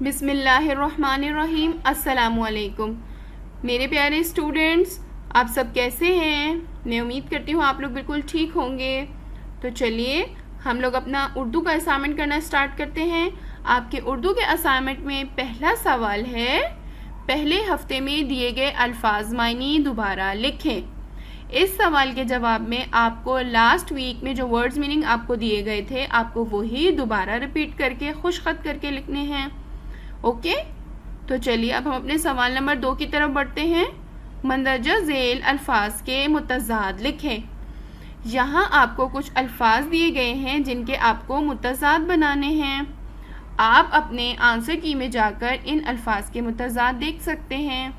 बिस्मिल्लाहिर्रहमानिर्रहीम। अस्सलामुअलैकुम मेरे प्यारे स्टूडेंट्स, आप सब कैसे हैं? मैं उम्मीद करती हूँ आप लोग बिल्कुल ठीक होंगे। तो चलिए हम लोग अपना उर्दू का असाइनमेंट करना स्टार्ट करते हैं। आपके उर्दू के असाइनमेंट में पहला सवाल है, पहले हफ्ते में दिए गए अल्फाज मायने दोबारा लिखें। इस सवाल के जवाब में आपको लास्ट वीक में जो वर्ड्स मीनिंग आपको दिए गए थे, आपको वही दोबारा रिपीट करके खुश खत करके लिखने हैं। ओके, तो चलिए अब हम अपने सवाल नंबर 2 की तरफ बढ़ते हैं। मंदरजा झेल अल्फाज के मुतज़ाद लिखें। यहाँ आपको कुछ अल्फाज दिए गए हैं जिनके आपको मुतज़ाद बनाने हैं। आप अपने आंसर की में जाकर इन अल्फाज के मुतज़ाद देख सकते हैं।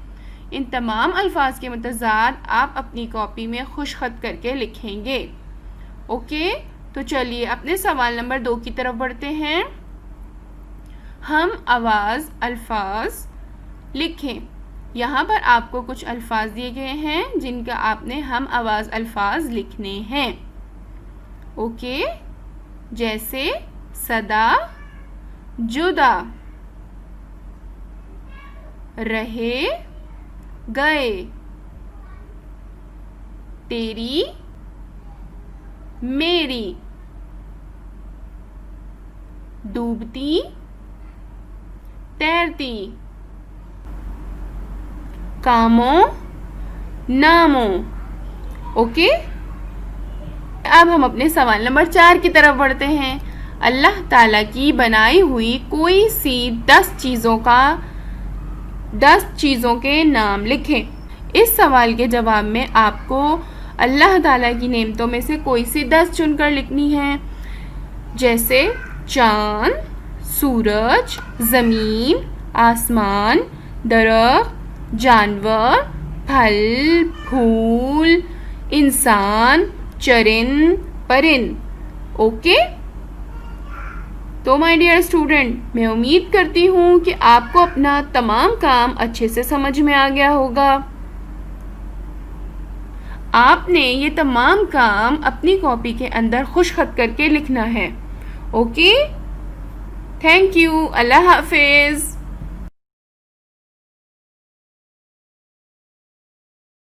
इन तमाम अल्फाज के मुतज़ाद आप अपनी कॉपी में खुश खत करके लिखेंगे। ओके, तो चलिए अपने सवाल नंबर 2 की तरफ बढ़ते हैं। हम आवाज़ अल्फाज लिखें। यहाँ पर आपको कुछ अल्फाज दिए गए हैं जिनका आपने हम आवाज़ अल्फाज लिखने हैं। ओके, जैसे सदा, जुदा, रहे, गए, तेरी, मेरी, डूबती, तैरती, कामों, नामों। ओके, अब हम अपने सवाल नंबर 4 की तरफ बढ़ते हैं। अल्लाह ताला की बनाई हुई कोई सी 10 चीज़ों के नाम लिखें। इस सवाल के जवाब में आपको अल्लाह ताला की नेमतों में से कोई सी 10 चुनकर लिखनी है। जैसे चाँद, सूरज, ज़मीन, आसमान, दरख्त, जानवर, फल, फूल, इंसान, चरिंद, परिंद। ओके, तो माय डियर स्टूडेंट, मैं उम्मीद करती हूँ कि आपको अपना तमाम काम अच्छे से समझ में आ गया होगा। आपने ये तमाम काम अपनी कॉपी के अंदर खुश खत करके लिखना है। ओके, थैंक यू, अल्लाह हाफिज़।